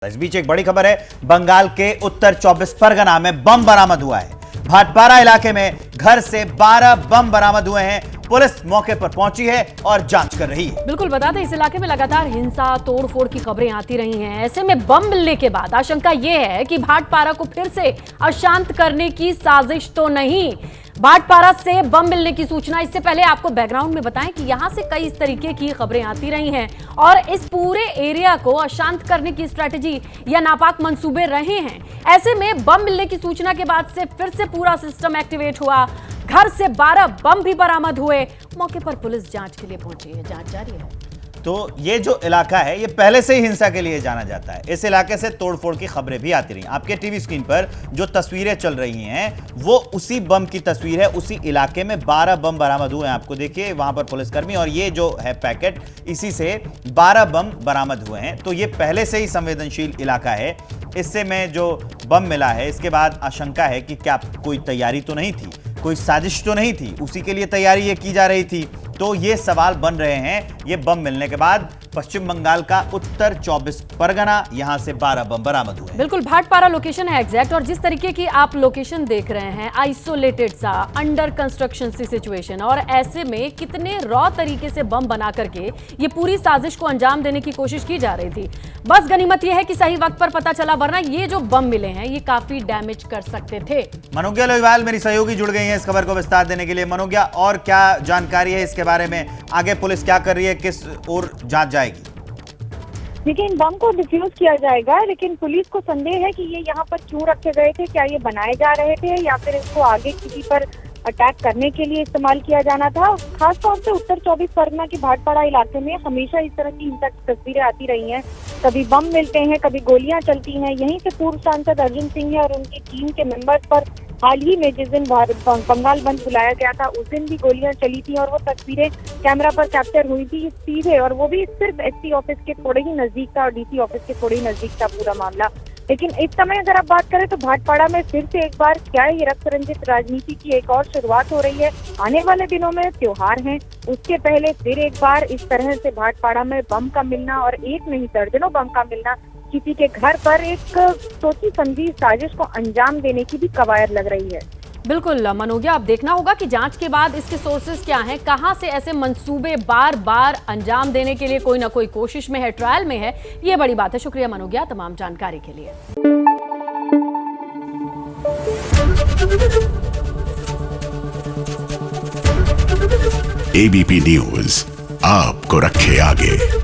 इस बीच एक बड़ी खबर है। बंगाल के उत्तर 24 परगना में बम बरामद हुआ है। भाटपारा इलाके में घर से 12 बम बरामद हुए हैं। पुलिस मौके पर पहुंची है और जांच कर रही है। बिल्कुल बता दें, इस इलाके में लगातार हिंसा तोड़फोड़ की खबरें आती रही हैं। ऐसे में बम मिलने के बाद आशंका यह है कि भाटपारा को फिर से अशांत करने की साजिश तो नहीं। भाटपारा से बम मिलने की सूचना, इससे पहले आपको बैकग्राउंड में बताएं कि यहां से कई इस तरीके की खबरें आती रही हैं और इस पूरे एरिया को अशांत करने की स्ट्रेटजी या नापाक मंसूबे रहे हैं। ऐसे में बम मिलने की सूचना के बाद से फिर से पूरा सिस्टम एक्टिवेट हुआ। घर से 12 बम भी बरामद हुए। मौके पर पुलिस जांच के लिए पहुंची है, जांच जारी है। तो ये जो इलाका है ये पहले से ही हिंसा के लिए जाना जाता है। इस इलाके से तोड़फोड़ की खबरें भी आती रही। आपके टीवी स्क्रीन पर जो तस्वीरें चल रही हैं वो उसी बम की तस्वीर है। उसी इलाके में 12 बम बरामद हुए हैं। आपको देखिए वहां पर पुलिसकर्मी, और ये जो है पैकेट, इसी से 12 बम बरामद हुए हैं। तो ये पहले से ही संवेदनशील इलाका है। इससे में जो बम मिला है इसके बाद आशंका है कि क्या कोई तैयारी तो नहीं थी, कोई साजिश तो नहीं थी, उसी के लिए तैयारी ये की जा रही थी। तो ये सवाल बन रहे हैं। ये बम मिलने के बाद पश्चिम बंगाल का उत्तर 24 परगना, यहां से 12 बम बरामद हुए। बिल्कुल भाटपारा लोकेशन है एग्जैक्ट, और जिस तरीके की आप लोकेशन देख रहे हैं, आइसोलेटेड सा, अंडर कंस्ट्रक्शन सी सिचुएशन, और ऐसे में कितने रॉ तरीके से बम बना करके ये पूरी साजिश को अंजाम देने की कोशिश की जा रही थी। बस गनीमत यह है कि सही वक्त पर पता चला, वरना ये जो बम मिले हैं ये काफी डैमेज कर सकते थे। मनोज्ञा लोहिवाल मेरी सहयोगी जुड़ गई है इस खबर को विस्तार देने के लिए। मनोज्ञा, और क्या जानकारी है इसके बारे में? आगे पुलिस क्या कर रही है, किस ओर जांच जाएगी? देखिए, इन बम को डिफ्यूज किया जाएगा, लेकिन पुलिस को संदेह है कि ये यहाँ पर क्यों रखे गए थे। क्या ये बनाए जा रहे थे या फिर इसको आगे किसी पर अटैक करने के लिए इस्तेमाल किया जाना था। खासतौर से उत्तर 24 परगना के भाटपारा इलाके में हमेशा इस तरह की हिंसक तस्वीरें आती रही हैं। कभी बम मिलते हैं, कभी गोलियां चलती हैं। यहीं से पूर्व सांसद अर्जुन सिंह और उनकी टीम के मेंबर्स पर हाल ही में जिस दिन बंगाल बंद बुलाया गया था उस दिन भी गोलियां चली थी, और वो तस्वीरें कैमरा पर कैप्चर हुई थी सीधे, और वो भी सिर्फ एसपी ऑफिस के थोड़े ही नजदीक था और डीसी ऑफिस के थोड़े ही नजदीक था पूरा मामला। लेकिन इस समय अगर आप बात करें तो भाटपारा में फिर से एक बार क्या ये रक्त रंजित राजनीति की एक और शुरुआत हो रही है। आने वाले दिनों में त्योहार हैं, उसके पहले फिर एक बार इस तरह से भाटपारा में बम का मिलना, और एक नहीं दर्जनों बम का मिलना, किसी के घर पर एक सोची समझी साजिश को अंजाम देने की भी कवायद लग रही है। बिल्कुल मनोज्ञा, अब देखना होगा कि जांच के बाद इसके सोर्सेज क्या हैं, कहां से ऐसे मंसूबे बार बार अंजाम देने के लिए कोई ना कोई कोशिश में है, ट्रायल में है। ये बड़ी बात है। शुक्रिया मनोज्ञा तमाम जानकारी के लिए। एबीपी न्यूज आपको रखे आगे।